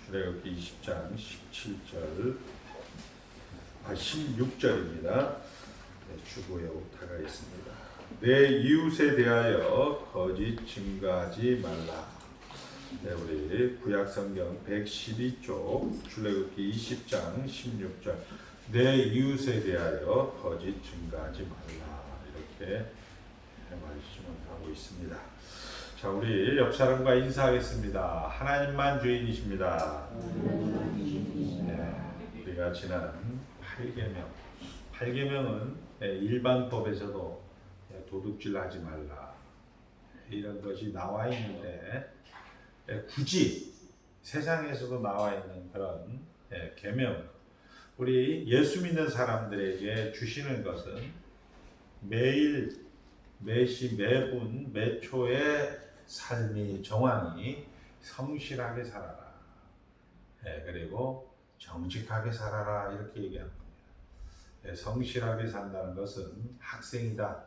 출애굽기 20장 17절 16절입니다. 주보에 오타가 있습니다. 내 이웃에 대하여 거짓 증거하지 말라. 우리 구약성경 112쪽 출애굽기 20장 16절 내 이웃에 대하여 거짓 증거하지 말라, 이렇게 말씀을 하고 있습니다. 자, 우리 옆 사람과 인사하겠습니다. 하나님만 주인이십니다. 우리가 지난 8계명은 일반 법에서도 도둑질하지 말라 이런 것이 나와 있는데, 굳이 세상에서도 나와 있는 그런 계명, 우리 예수 믿는 사람들에게 주시는 것은 매일 매시 매분 매초의 삶이 정황이 성실하게 살아라, 그리고 정직하게 살아라, 이렇게 얘기하는 겁니다. 성실하게 산다는 것은 학생이다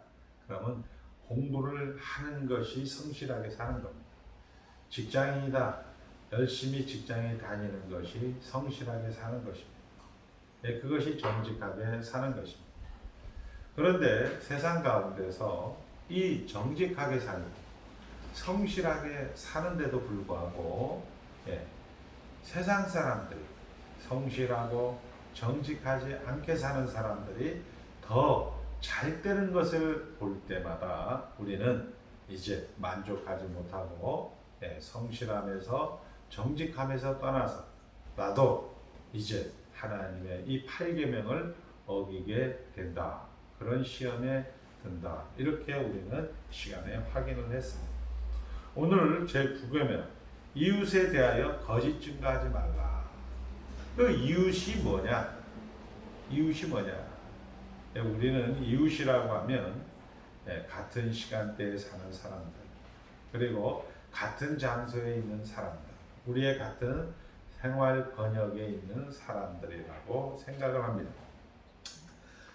그러면 공부를 하는 것이 성실하게 사는 겁니다. 직장인이다, 열심히 직장에 다니는 것이 성실하게 사는 것입니다. 그것이 정직하게 사는 것입니다. 그런데 세상 가운데서 이 정직하게 살고 성실하게 사는데도 불구하고 세상 사람들이 성실하고 정직하지 않게 사는 사람들이 더 잘 되는 것을 볼 때마다 우리는 이제 만족하지 못하고 성실함에서 정직함에서 떠나서 나도 이제 하나님의 이 8계명을 어기게 된다, 그런 시험에 든다, 이렇게 우리는 시간에 확인을 했습니다. 오늘 제9계명 이웃에 대하여 거짓 증거하지 말라. 그 이웃이 뭐냐? 우리는 이웃이라고 하면 같은 시간대에 사는 사람들, 그리고 같은 장소에 있는 사람들, 우리의 같은 생활 번역에 있는 사람들이라고 생각을 합니다.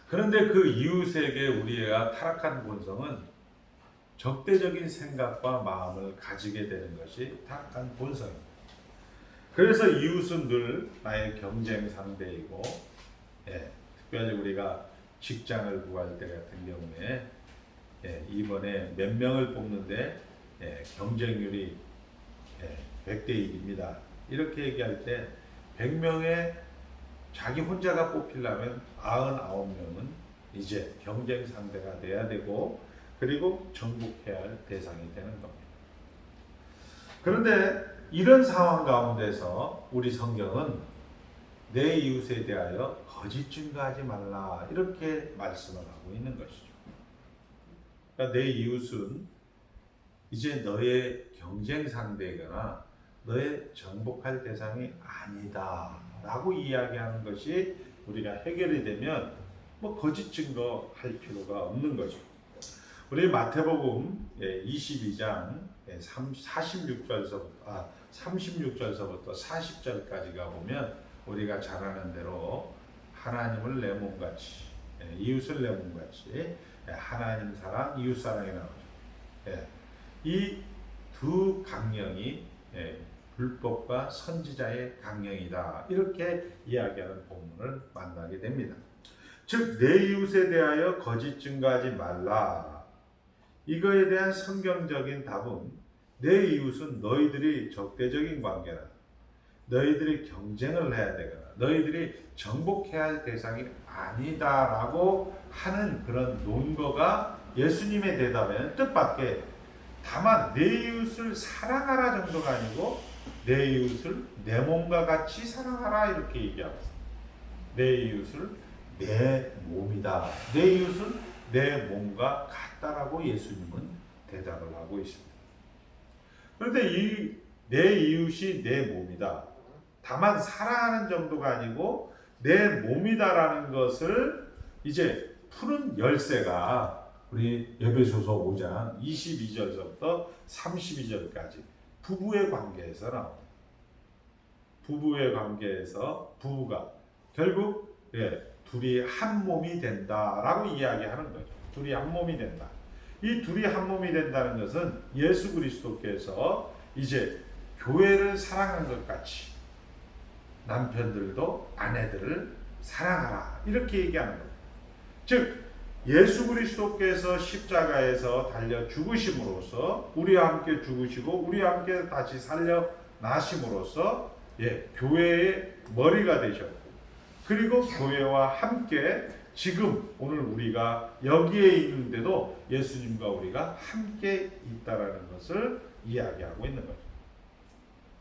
그런데 그 이웃에게 우리가 타락한 본성은 적대적인 생각과 마음을 가지게 되는 것이 타락한 본성입니다. 그래서 이웃은 늘 나의 경쟁 상대이고, 특별히 우리가 직장을 구할 때 같은 경우에 이번에 몇 명을 뽑는데 경쟁률이 100대 1입니다. 이렇게 얘기할 때 100명에 자기 혼자가 뽑히려면 99명은 이제 경쟁 상대가 돼야 되고, 그리고 정복해야 할 대상이 되는 겁니다. 그런데 이런 상황 가운데서 우리 성경은 내 이웃에 대하여 거짓 증거하지 말라, 이렇게 말씀을 하고 있는 것이죠. 그러니까 내 이웃은 이제 너의 경쟁 상대거나 너의 정복할 대상이 아니다 라고 이야기하는 것이 우리가 해결이 되면 거짓 증거할 필요가 없는 거죠. 우리 마태복음 22장 36절서부터 40절까지 가보면 우리가 잘 아는 대로 하나님을 내 몸같이, 이웃을 내 몸같이, 하나님 사랑, 이웃 사랑이 나오죠. 이 두 강령이 불법과 선지자의 강령이다, 이렇게 이야기하는 본문을 만나게 됩니다. 즉, 내 이웃에 대하여 거짓 증거하지 말라. 이거에 대한 성경적인 답은 내 이웃은 너희들이 적대적인 관계라, 너희들이 경쟁을 해야 되거나 너희들이 정복해야 할 대상이 아니다라고 하는 그런 논거가 예수님의 대답에는 뜻밖의, 다만 내 이웃을 사랑하라 정도가 아니고 내 이웃을 내 몸과 같이 사랑하라, 이렇게 얘기하고 있습니다. 내 이웃을 내 몸이다, 내 이웃은 내 몸과 같다라고 예수님은 대답을 하고 있습니다. 그런데 이 내 이웃이 내 몸이다, 다만 사랑하는 정도가 아니고 내 몸이다라는 것을 이제 푸는 열쇠가 우리 에베소서 5장 22절부터 32절까지 부부의 관계에서 나옵니다. 부부의 관계에서 부부가 결국 둘이 한 몸이 된다라고 이야기하는 거죠. 둘이 한 몸이 된다. 이 둘이 한 몸이 된다는 것은 예수 그리스도께서 이제 교회를 사랑하는 것 같이 남편들도 아내들을 사랑하라. 이렇게 얘기하는 거예요. 즉 예수 그리스도께서 십자가에서 달려 죽으심으로써 우리와 함께 죽으시고 우리와 함께 다시 살려 나심으로써 교회의 머리가 되셨고, 그리고 교회와 함께 지금 오늘 우리가 여기에 있는데도 예수님과 우리가 함께 있다라는 것을 이야기하고 있는 거죠.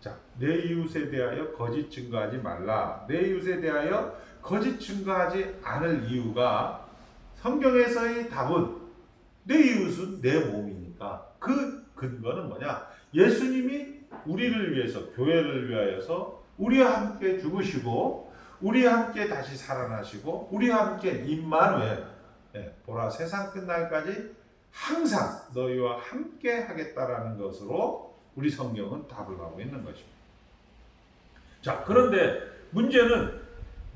자, 내 이웃에 대하여 거짓 증거하지 말라. 내 이웃에 대하여 거짓 증거하지 않을 이유가, 성경에서의 답은 내 이웃은 내 몸이니까. 그 근거는 뭐냐? 예수님이 우리를 위해서, 교회를 위하여서 우리와 함께 죽으시고 우리와 함께 다시 살아나시고 우리와 함께 임마누엘, 보라 세상 끝날까지 항상 너희와 함께 하겠다라는 것으로 우리 성경은 답을 하고 있는 것입니다. 자, 그런데 문제는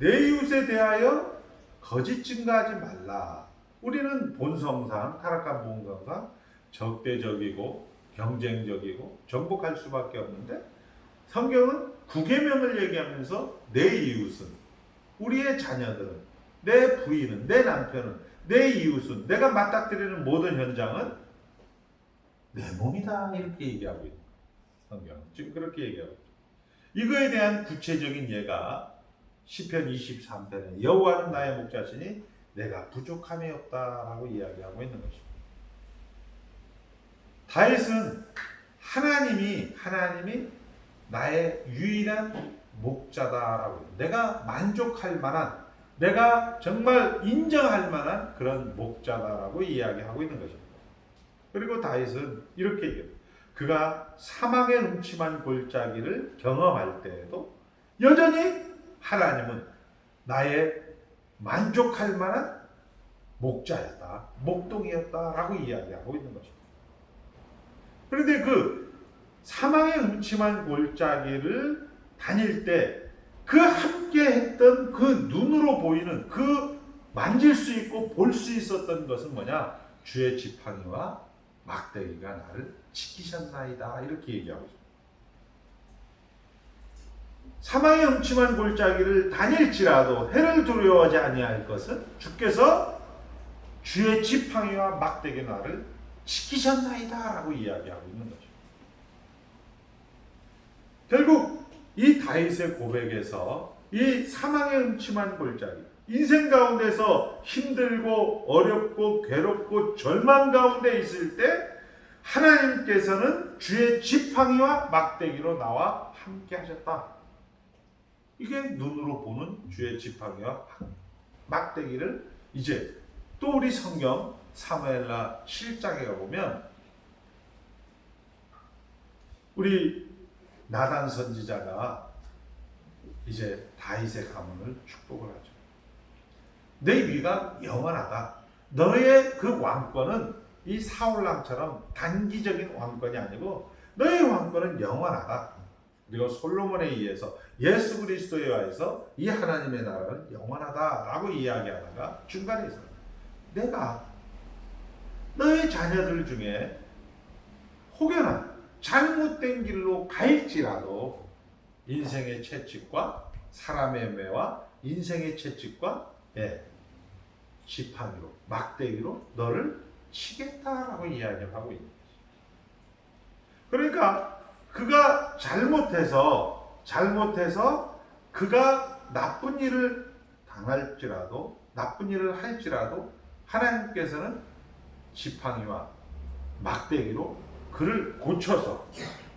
내 이웃에 대하여 거짓 증거하지 말라. 우리는 본성상, 타락한 본성상 적대적이고 경쟁적이고 정복할 수밖에 없는데, 성경은 구계명을 얘기하면서 내 이웃은, 우리의 자녀들은, 내 부인은, 내 남편은, 내 이웃은, 내가 맞닥뜨리는 모든 현장은 내 몸이다. 이렇게 얘기하고 있는 성경 지금 그렇게 얘기하고 있죠. 이거에 대한 구체적인 예가 시편 23편에 여호와는 나의 목자시니 내가 부족함이 없다라고 이야기하고 있는 것입니다. 다윗은 하나님이 나의 유일한 목자다라고, 내가 만족할 만한, 내가 정말 인정할 만한 그런 목자다라고 이야기하고 있는 것입니다. 그리고 다윗은 이렇게 얘기합니다. 그가 사망의 음침한 골짜기를 경험할 때에도 여전히 하나님은 나의 만족할 만한 목자였다, 목동이었다라고 이야기하고 있는 것입니다. 그런데 그 사망의 음침한 골짜기를 다닐 때 그 함께 했던 그 눈으로 보이는, 그 만질 수 있고 볼 수 있었던 것은 뭐냐? 주의 지팡이와 막대기가 나를 지키셨나이다. 이렇게 얘기하고 있습니다. 사망의 음침한 골짜기를 다닐지라도 해를 두려워하지 아니할 것은 주께서 주의 지팡이와 막대기 나를 지키셨나이다 라고 이야기하고 있는 거죠. 결국 이 다윗의 고백에서 이 사망의 음침한 골짜기, 인생 가운데서 힘들고 어렵고 괴롭고 절망 가운데 있을 때 하나님께서는 주의 지팡이와 막대기로 나와 함께 하셨다. 이게 눈으로 보는 주의 지팡이와 막대기를 이제 또 우리 성경 사무엘하 7장에 가보면 우리 나단 선지자가 이제 다윗의 가문을 축복을 하죠. 내 위가 영원하다. 너의 그 왕권은 이 사울왕처럼 단기적인 왕권이 아니고 너의 왕권은 영원하다. 그리고 솔로몬에 의해서 예수 그리스도에 의해서 이 하나님의 나라는 영원하다라고 이야기하다가 중간에 있어요. 내가 너의 자녀들 중에 혹여나 잘못된 길로 갈지라도 인생의 채찍과 사람의 매와 인생의 채찍과 지팡이로, 막대기로 너를 치겠다라고 이야기를 하고 있는 거죠. 그러니까 그가 잘못해서 그가 나쁜 일을 당할지라도, 나쁜 일을 할지라도 하나님께서는 지팡이와 막대기로 그를 고쳐서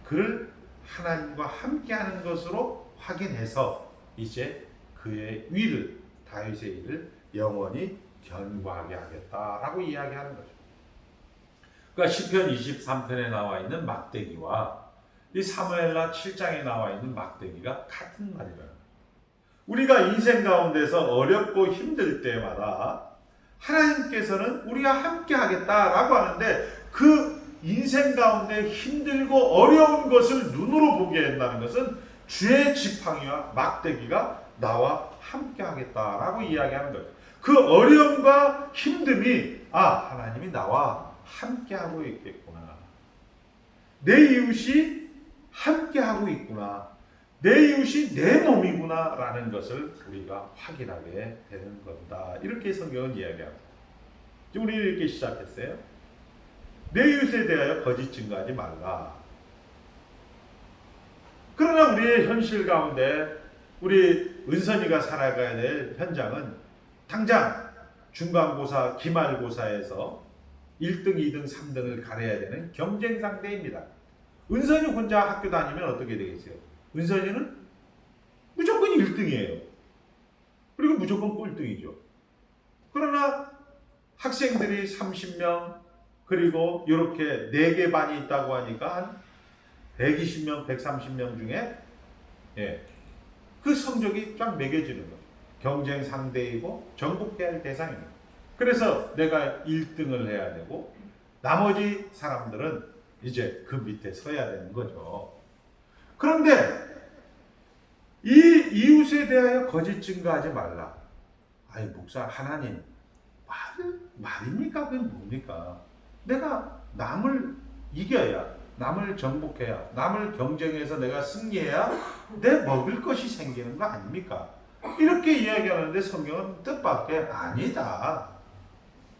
그를 하나님과 함께하는 것으로 확인해서 이제 그의 위를, 다윗의 일을 영원히 견고하게 하겠다라고 이야기하는 거죠. 그러니까 시편 23편에 나와 있는 막대기와 이 사무엘하 7장에 나와 있는 막대기가 같은 말이라는 거예요. 우리가 인생 가운데서 어렵고 힘들 때마다 하나님께서는 우리와 함께 하겠다라고 하는데, 그 인생 가운데 힘들고 어려운 것을 눈으로 보게 한다는 것은 주의 지팡이와 막대기가 나와 함께 하겠다라고 이야기하는 거죠. 그 어려움과 힘듦이 하나님이 나와 함께 하고 있겠구나. 내 이웃이 함께 하고 있구나. 내 이웃이 내 몸이구나라는 것을 우리가 확인하게 되는 겁니다. 이렇게 성경은 이야기합니다. 우리 이렇게 시작했어요. 내 이웃에 대하여 거짓 증거하지 말라. 그러나 우리의 현실 가운데 우리 은선이가 살아가야 될 현장은 당장 중간고사, 기말고사에서 1등, 2등, 3등을 가려야 되는 경쟁 상대입니다. 은선이 혼자 학교 다니면 어떻게 되겠어요? 은선이는 무조건 1등이에요. 그리고 무조건 꼴등이죠. 그러나 학생들이 30명, 그리고 이렇게 4개 반이 있다고 하니까 한 120명, 130명 중에 그 성적이 쫙 매겨지는 거예요. 경쟁 상대이고 정복해야 할 대상입니다. 그래서 내가 1등을 해야 되고 나머지 사람들은 이제 그 밑에 서야 되는 거죠. 그런데 이 이웃에 대하여 거짓 증거하지 말라. 아니 목사 하나님 말입니까? 그게 뭡니까? 내가 남을 이겨야, 남을 정복해야, 남을 경쟁해서 내가 승리해야 내 먹을 것이 생기는 거 아닙니까? 이렇게 이야기하는데 성경은 뜻밖의 아니다.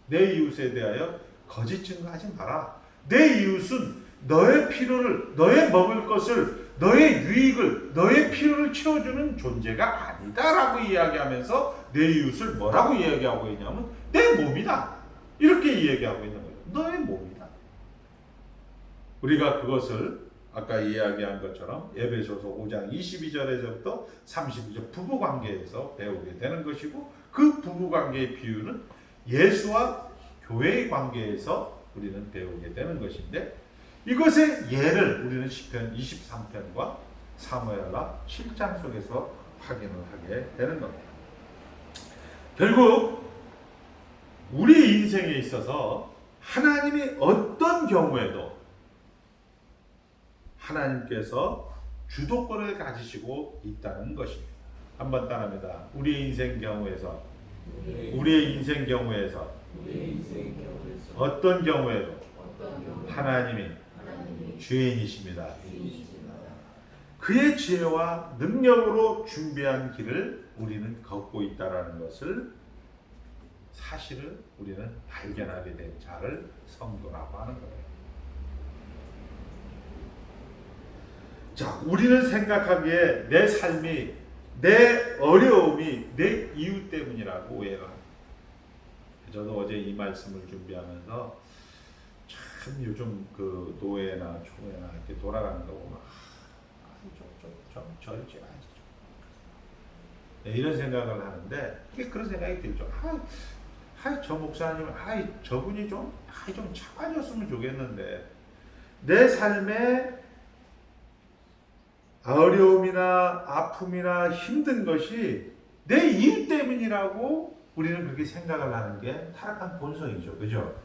내 이웃에 대하여 거짓 증거하지 마라. 내 이웃은 너의 필요를, 너의 먹을 것을, 너의 유익을, 너의 필요를 채워주는 존재가 아니다라고 이야기하면서 내 이웃을 뭐라고 이야기하고 있냐면 내 몸이다. 이렇게 이야기하고 있는 거예요. 너의 몸이다. 우리가 그것을 아까 이야기한 것처럼 에베소서 5장 22절에서부터 32절 부부관계에서 배우게 되는 것이고, 그 부부관계의 비유는 예수와 교회의 관계에서 우리는 배우게 되는 것인데, 이것의 예를 우리는 시편 23편과 사무엘하 7장 속에서 확인을 하게 되는 겁니다. 결국 우리 인생에 있어서 하나님이 어떤 경우에도 하나님께서 주도권을 가지시고 있다는 것입니다. 한번 따라합니다. 우리의 인생 경우에서 어떤 경우에도 하나님이 주인이십니다. 그의 지혜와 능력으로 준비한 길을 우리는 걷고 있다라는 것을 사실을 우리는 발견하게 된 자를 성도라고 하는 거예요. 자, 우리는 생각하기에 내 삶이, 내 어려움이 내 이유 때문이라고 오해를 합니다. 저도 어제 이 말씀을 준비하면서 참 요즘 그 노예나 총회나 이렇게 돌아가는 거 보면 좀 절지 마지 좀. 이런 생각을 하는데 그런 생각이 들죠. 저 목사님, 저분이 좀 참아줬으면 좋겠는데 내 삶에 어려움이나 아픔이나 힘든 것이 내 이유 때문이라고 우리는 그렇게 생각을 하는 게 타락한 본성이죠. 그죠?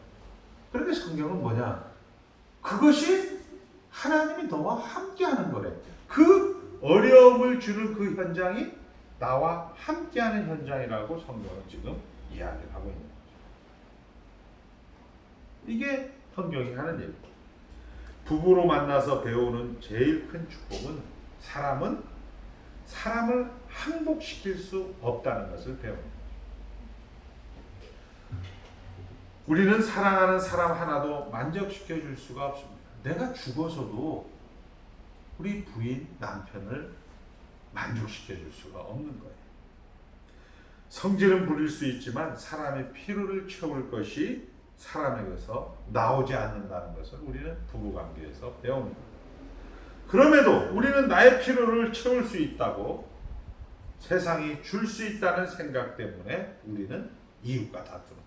그런데 성경은 뭐냐? 그것이 하나님이 너와 함께하는 거래. 그 어려움을 주는 그 현장이 나와 함께하는 현장이라고 성경은 지금 이야기를 하고 있는 거죠. 이게 성경이 하는 얘기입니다. 부부로 만나서 배우는 제일 큰 축복은 사람을 항복시킬 수 없다는 것을 배웁니다. 우리는 사랑하는 사람 하나도 만족시켜 줄 수가 없습니다. 내가 죽어서도 우리 부인, 남편을 만족시켜 줄 수가 없는 거예요. 성질은 부릴 수 있지만 사람의 필요를 채울 것이 사람에게서 나오지 않는다는 것을 우리는 부부관계에서 배웁니다. 그럼에도 우리는 나의 필요를 채울 수 있다고, 세상이 줄 수 있다는 생각 때문에 우리는 이웃과 다투는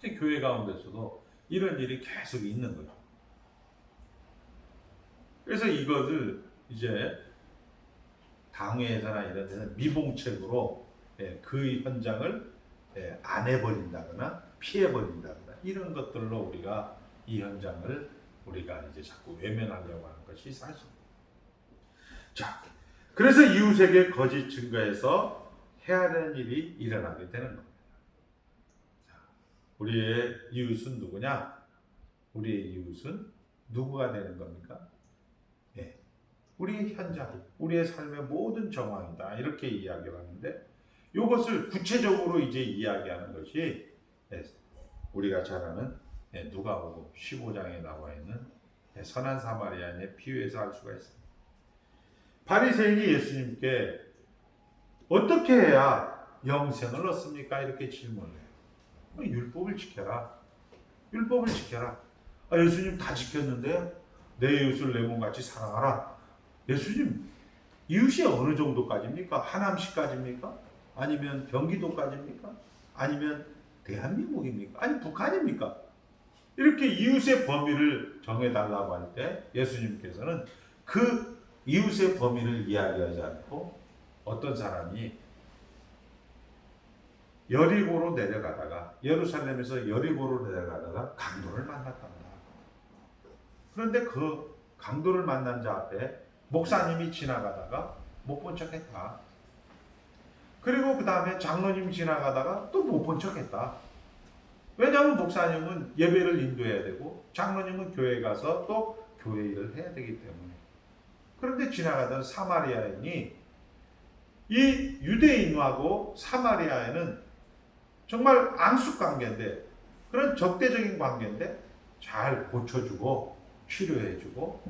거죠. 교회 가운데서도 이런 일이 계속 있는 거죠. 그래서 이것을 이제 당회에서나 이런 데는 미봉책으로 그 현장을 안 해버린다거나 피해버린다거나 이런 것들로 우리가 이 현장을 우리가 이제 자꾸 외면하려고 하는 것이 사실입니다. 자, 그래서 이웃에게 거짓 증거해서 해야 되는 일이 일어나게 되는 겁니다. 자, 우리의 이웃은 누구냐? 우리의 이웃은 누구가 되는 겁니까? 우리의 현장, 우리의 삶의 모든 정황이다. 이렇게 이야기를 하는데 이것을 구체적으로 이제 이야기하는 것이 우리가 잘 아는 누가복음 15장에 나와 있는 선한 사마리아인의 비유에서 알 수가 있습니다. 바리새인이 예수님께 어떻게 해야 영생을 얻습니까? 이렇게 질문을 해요. 율법을 지켜라. 율법을 지켜라. 예수님 다 지켰는데요. 내 이웃을 내 몸같이 사랑하라. 예수님, 이웃이 어느 정도까지입니까? 하남시까지입니까? 아니면 경기도까지입니까? 아니면 대한민국입니까? 아니 북한입니까? 이렇게 이웃의 범위를 정해달라고 할 때 예수님께서는 그 이웃의 범위를 이야기하지 않고 어떤 사람이 여리고로 내려가다가 예루살렘에서 여리고로 내려가다가 강도를 만났답니다. 그런데 그 강도를 만난 자 앞에 목사님이 지나가다가 못 본 척했다. 그리고 그 다음에 장로님 지나가다가 또 못 본 척했다. 왜냐하면 목사님은 예배를 인도해야 되고 장로님은 교회에 가서 또 교회 일을 해야 되기 때문에. 그런데 지나가던 사마리아인이 이 유대인하고 사마리아인은 정말 앙숙관계인데 그런 적대적인 관계인데 잘 고쳐주고 치료해주고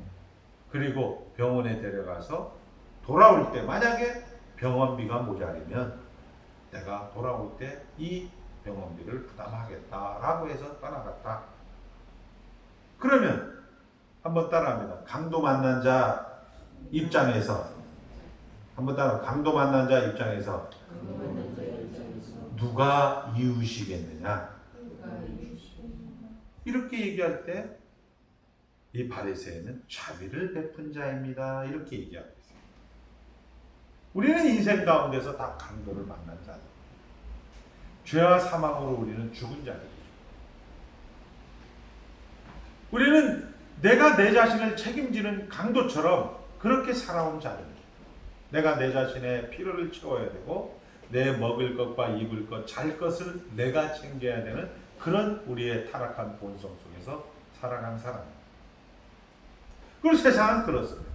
그리고 병원에 데려가서 돌아올 때 만약에 병원비가 모자리면 내가 돌아올 때 이 병원비를 부담하겠다라고 해서 떠나갔다. 그러면 한번 따라합니다. 강도 만난 자 입장에서 한번 따라 강도 만난 자 입장에서 누가 이웃이겠느냐? 이렇게 얘기할 때 이 바리새인은 자비를 베푼 자입니다. 이렇게 얘기하고 있습니다. 우리는 인생 가운데서 다 강도를 만난 자들. 죄와 사망으로 우리는 죽은 자들이죠. 우리는 내가 내 자신을 책임지는 강도처럼 그렇게 살아온 자들이죠. 내가 내 자신의 필요를 채워야 되고 내 먹을 것과 입을 것, 잘 것을 내가 챙겨야 되는 그런 우리의 타락한 본성 속에서 살아간 사람입니다. 그리고 세상은 그렇습니다.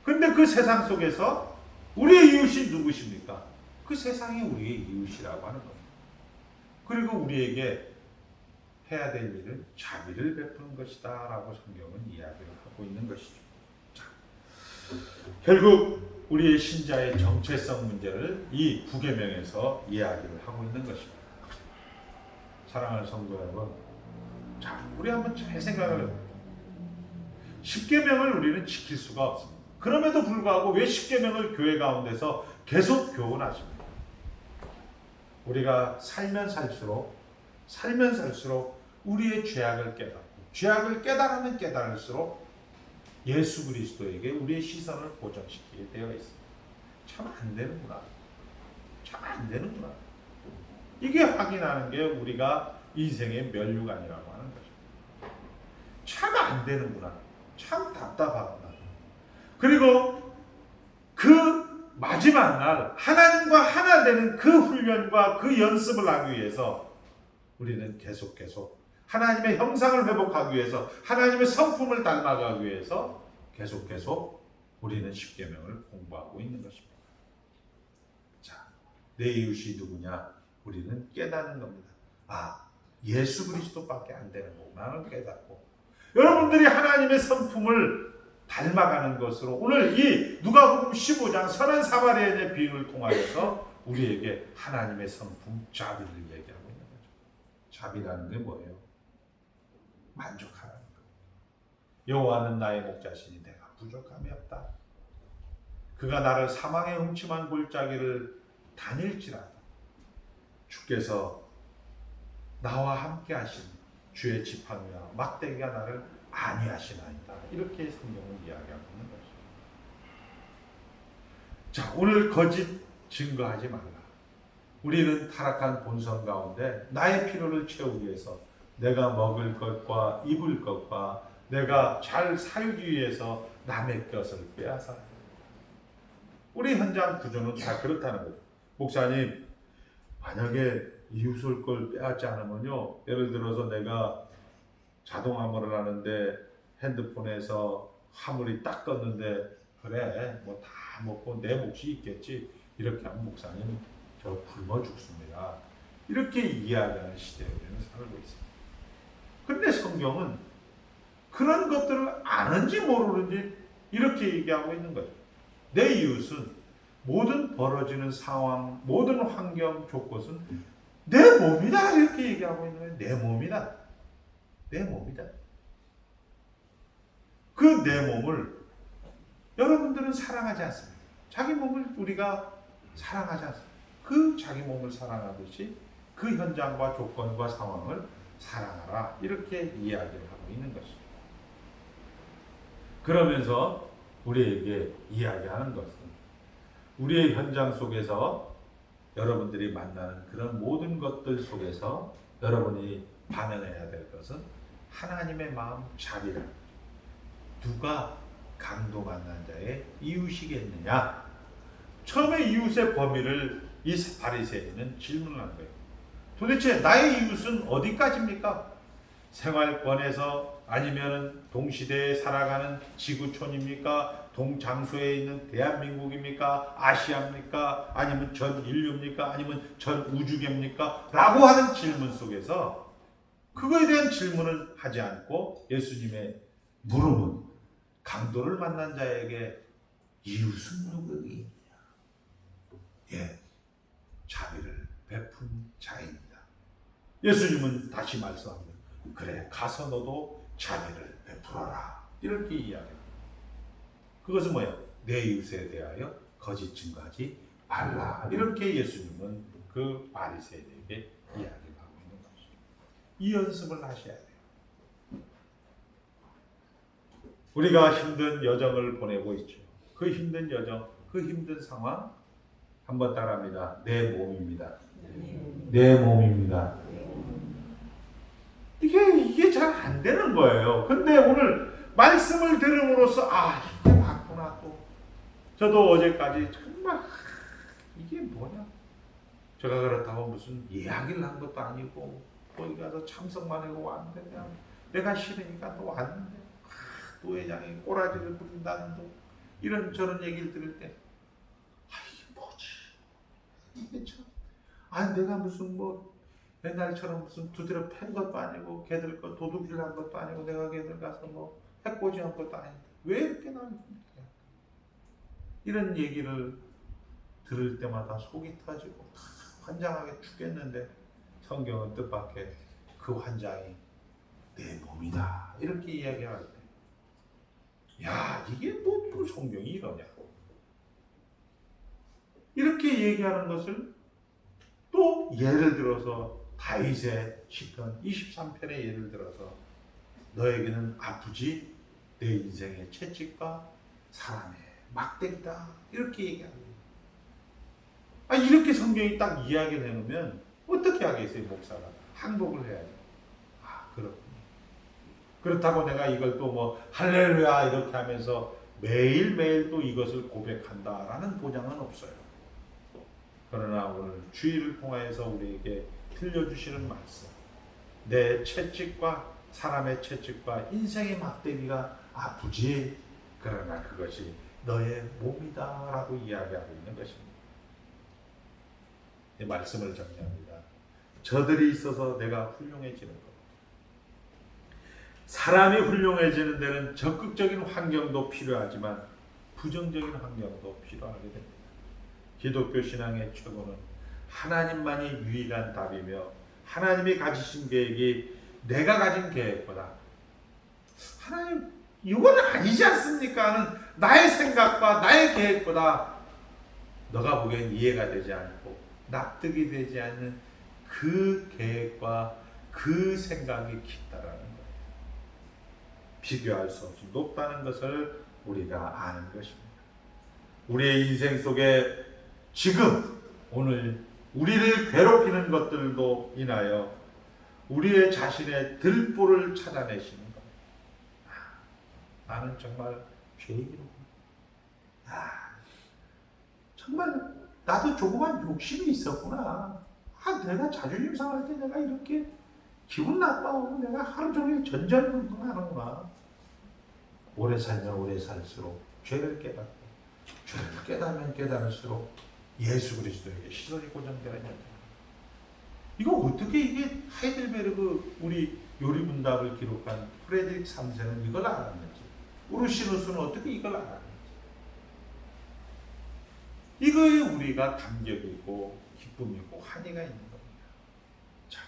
근데 그 세상 속에서 우리의 이웃이 누구십니까? 그 세상이 우리의 이웃이라고 하는 겁니다. 그리고 우리에게 해야 될 일은 자비를 베푸는 것이다 라고 성경은 이야기를 하고 있는 것이죠. 자, 결국 우리의 신자의 정체성 문제를 이 구계명에서 이야기를 하고 있는 것입니다. 사랑하는 성도 여러분, 자, 우리 한번 잘 생각을 해볼게요. 10계명을 우리는 지킬 수가 없습니다. 그럼에도 불구하고 왜 10계명을 교회 가운데서 계속 교훈하십니까? 우리가 살면 살수록 우리의 죄악을 깨닫고 죄악을 깨달으면 깨달을수록 예수 그리스도에게 우리의 시선을 고정시키게 되어 있습니다. 참 안 되는구나. 참 안 되는구나. 이게 확인하는 게 우리가 인생의 면류관이라고 하는 거죠. 참 안 되는구나. 참 답답하구나. 그리고 그 마지막 날 하나님과 하나 되는 그 훈련과 그 연습을 하기 위해서 우리는 계속 하나님의 형상을 회복하기 위해서 하나님의 성품을 닮아가기 위해서 계속 우리는 십계명을 공부하고 있는 것입니다. 자, 내 이웃이 누구냐? 우리는 깨닫는 겁니다. 예수 그리스도밖에 안 되는 거구나를 깨닫고 여러분들이 하나님의 성품을 닮아가는 것으로 오늘 이 누가복음 15장 선한 사마리아인의 비유를 통하여서 우리에게 하나님의 성품 자비를 얘기하고 있는 거죠. 자비라는 게 뭐예요? 만족하라는 거예요. 여호와는 나의 목자시니 내가 부족함이 없다. 그가 나를 사망의 음침한 골짜기를 다닐지라도 주께서 나와 함께 하시니 주의 지팡이와 막대기가 나를 안위하시나이다. 이렇게 성경은 이야기하고 있는 것이죠. 자, 오늘 거짓 증거하지 말라. 우리는 타락한 본성 가운데 나의 필요를 채우기 위해서 내가 먹을 것과 입을 것과 내가 잘 살기 위해서 남의 것을 빼앗아. 우리 현장 구조는 다 그렇다는 거죠. 목사님, 만약에 이웃을 걸 빼앗지 않으면요, 예를 들어서 내가 자동 화물을 하는데 핸드폰에서 화물이 딱 떴는데 그래 뭐 다 먹고 내 몫이 있겠지. 이렇게 하면 목사님 저 굶어 죽습니다. 이렇게 이야기하는 시대에 우리는 살고 있습니다. 근데 성경은 그런 것들을 아는지 모르는지 이렇게 얘기하고 있는 거죠. 내 이웃은 모든 벌어지는 상황, 모든 환경, 조건은 내 몸이다 이렇게 얘기하고 있는 거예요. 내 몸이다. 내 몸이다. 그 내 몸을 여러분들은 사랑하지 않습니다. 자기 몸을 우리가 사랑하지 않습니다. 그 자기 몸을 사랑하듯이 그 현장과 조건과 상황을 사랑하라 이렇게 이야기를 하고 있는 것입니다. 그러면서 우리에게 이야기하는 것은 우리의 현장 속에서 여러분들이 만나는 그런 모든 것들 속에서 여러분이 반응해야 될 것은 하나님의 마음 자비라. 누가 강도 만난 자의 이웃이겠느냐? 처음에 이웃의 범위를 이 바리새인은 질문을 한 거예요. 도대체 나의 이웃은 어디까지입니까? 생활권에서 아니면은 동시대에 살아가는 지구촌입니까? 동장소에 있는 대한민국입니까? 아시아입니까? 아니면 전 인류입니까? 아니면 전 우주계입니까? 라고 하는 질문 속에서 그거에 대한 질문을 하지 않고 예수님의 물음은 강도를 만난 자에게 이웃은 누구니? 예, 자비를 베푼 자입니다. 예수님은 다시 말씀합니다. 그래, 가서 너도 자비를 베풀어라. 이렇게 이야기합니다. 그것은 뭐예요? 내 이웃에 대하여 거짓 증거하지 말라. 이렇게 예수님은 그 바리새인에게 이야기를 하고 있는 것입니다. 이 연습을 하셔야 돼요. 우리가 힘든 여정을 보내고 있죠. 그 힘든 여정, 그 힘든 상황 한번 따라합니다. 내 몸입니다. 내 몸입니다. 이게 잘 안 되는 거예요. 근데 오늘 말씀을 들음으로써 이게 맞구나 또. 저도 어제까지 정말 이게 뭐냐. 제가 그렇다고 무슨 이야기를 한 것도 아니고 거기 가서 참석만 하고 왔는데 그냥 내가 싫으니까 또 왔는데 또 회장이 꼬라지를 부린다는 또 이런 저런 얘기를 들을 때 이게 뭐지? 이게 참 내가 무슨 뭐 옛날처럼 무슨 두드려 팬 것도 아니고 걔들 거 도둑질 한 것도 아니고 내가 걔들 가서 뭐 해코지 한 것도 아닌데 왜 이렇게 나는 이런 얘기를 들을 때마다 속이 터지고 환장하게 죽겠는데 성경은 뜻밖의 그 환장이 내 몸이다 이렇게 이야기할 때 야 이게 뭐 성경이 이러냐고 이렇게 얘기하는 것을 또 예를 들어서 다윗의 시편 23편의 예를 들어서 너에게는 아프지 내 인생의 채찍과 사람의 막대기다 이렇게 얘기합니다. 이렇게 성경이 딱 이야기를 해놓으면 어떻게 하겠어요 목사가 항복을 해야죠. 그렇군요. 그렇다고 내가 이걸 또 뭐 할렐루야 이렇게 하면서 매일매일 또 이것을 고백한다라는 보장은 없어요. 그러나 오늘 주의를 통하여서 우리에게 들려주시는 말씀 내 채찍과 사람의 채찍과 인생의 막대기가 아프지 그러나 그것이 너의 몸이다 라고 이야기하고 있는 것입니다. 이 말씀을 정리합니다. 저들이 있어서 내가 훌륭해지는 것 사람이 훌륭해지는 데는 적극적인 환경도 필요하지만 부정적인 환경도 필요하게 됩니다. 기독교 신앙의 최고는 하나님만이 유일한 답이며 하나님이 가지신 계획이 내가 가진 계획보다 하나님 이건 아니지 않습니까 하는 나의 생각과 나의 계획보다 너가 보기엔 이해가 되지 않고 납득이 되지 않는 그 계획과 그 생각이 깊다라는 거예요. 비교할 수 없이 높다는 것을 우리가 아는 것입니다. 우리의 인생 속에 지금 오늘 우리를 괴롭히는 것들도 인하여 우리의 자신의 들보를 찾아내시는 것. 나는 정말 죄인이로구나. 정말 나도 조그만 욕심이 있었구나. 내가 자존심 상할 때 내가 이렇게 기분 나빠하고 내가 하루 종일 전전긍긍하는구나. 오래 살면 오래 살수록 죄를 깨닫고 죄를 깨달으면 깨달을수록 예수 그리스도에게 시선이 고정되어야 된다. 이거 어떻게 이게 하이델베르그 우리 요리문답을 기록한 프레드릭 3세는 이걸 알았는지, 우르시누스는 어떻게 이걸 알았는지, 이거에 우리가 감격이 있고 기쁨이 있고 환희가 있는 겁니다. 자,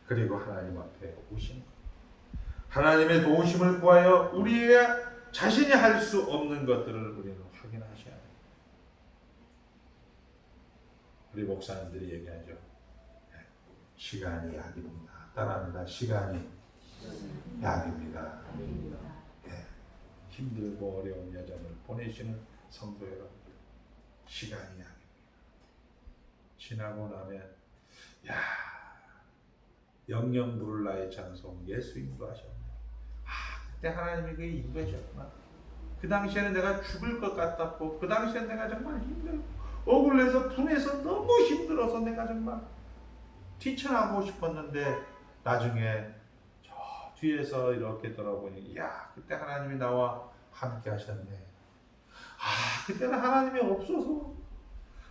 그리고 하나님 앞에 오신 것, 하나님의 도우심을 구하여 우리의 자신이 할 수 없는 것들을 우리는 확인하셔야 합니다. 우리 목사님들이 얘기하죠. 시간이 약입니다. 따라합니다. 시간이 약입니다. 예. 힘들고 어려운 여정을 보내시는 성도 여러분, 시간이 약입니다. 지나고 나면 영영 부를 나의 찬송 예수 인도하셨네. 그때 하나님이 그 인도하셨구나. 그 당시에는 내가 죽을 것 같았고, 그 당시에는 내가 정말 힘들고 억울해서 분해서 너무 힘들어서 내가 정말 뛰쳐나오고 싶었는데, 나중에 저 뒤에서 이렇게 돌아보니 그때 하나님이 나와 함께 하셨네. 그때는 하나님이 없어서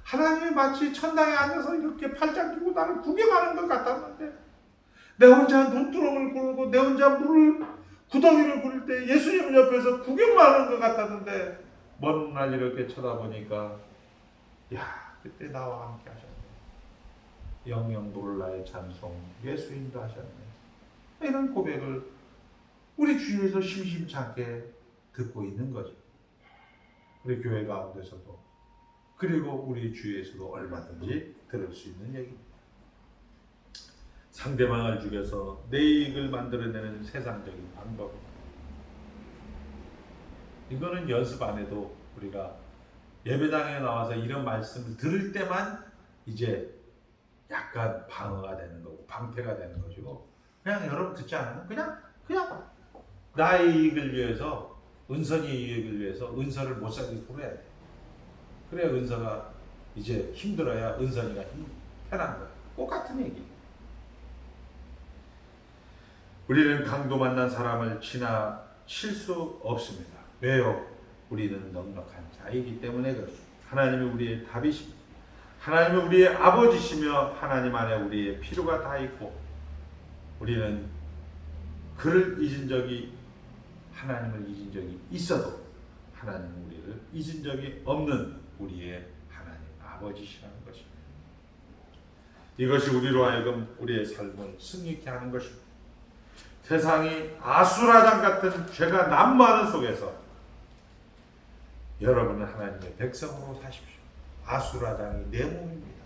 하나님이 마치 천당에 앉아서 이렇게 팔짱 끼고 나를 구경하는 것 같았는데, 내 혼자 눈두렁을 굴고 내 혼자 물을 구덩이를 굴릴 때 예수님 옆에서 구경만 하는 것 같았는데, 먼 날 이렇게 쳐다보니까 그때 나와 함께 하셨네. 영영 부를 나의 찬송 예수님도 하셨네. 이런 고백을 우리 주위에서 심심찮게 듣고 있는 거죠. 우리 교회 가운데서도, 그리고 우리 주위에서도 얼마든지 들을 수 있는 얘기입니다. 상대방을 죽여서 내 이익을 만들어내는 세상적인 방법, 이거는 연습 안 해도 우리가 예배당에 나와서 이런 말씀을 들을 때만 이제 약간 방어가 되는 거고 방패가 되는 것이고, 그냥 여러분 듣지 않으면 그냥 나의 이익을 위해서, 은선이의 이익을 위해서 은서를 못 살게 굴어야 돼. 그래야 은서가 이제 힘들어야 은선이가 편한 거야. 똑같은 얘기. 우리는 강도 만난 사람을 지나칠 수 없습니다. 왜요? 우리는 넉넉한 자이기 때문에 그렇습니다. 하나님이 우리의 답이십니다. 하나님은 우리의 아버지시며 하나님 안에 우리의 필요가 다 있고, 우리는 그를 잊은 적이, 하나님을 잊은 적이 있어도 하나님은 우리를 잊은 적이 없는 우리의 하나님 아버지시라는 것입니다. 이것이 우리로 하여금 우리의 삶을 승리케 하는 것입니다. 세상이 아수라장 같은 죄가 난무하는 속에서 여러분은 하나님의 백성으로 사십시오. 아수라장이 내 몸입니다.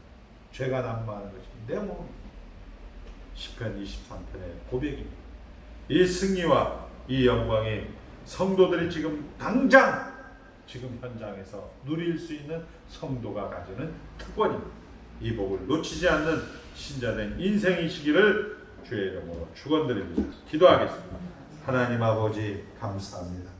죄가 난무하는 것이 내 몸입니다. 시편 23편의 고백입니다. 이 승리와 이 영광이 성도들이 지금 당장 지금 현장에서 누릴 수 있는 성도가 가지는 특권입니다. 이 복을 놓치지 않는 신자된 인생이시기를 주의 이름으로 축원드립니다. 기도하겠습니다. 하나님 아버지 감사합니다.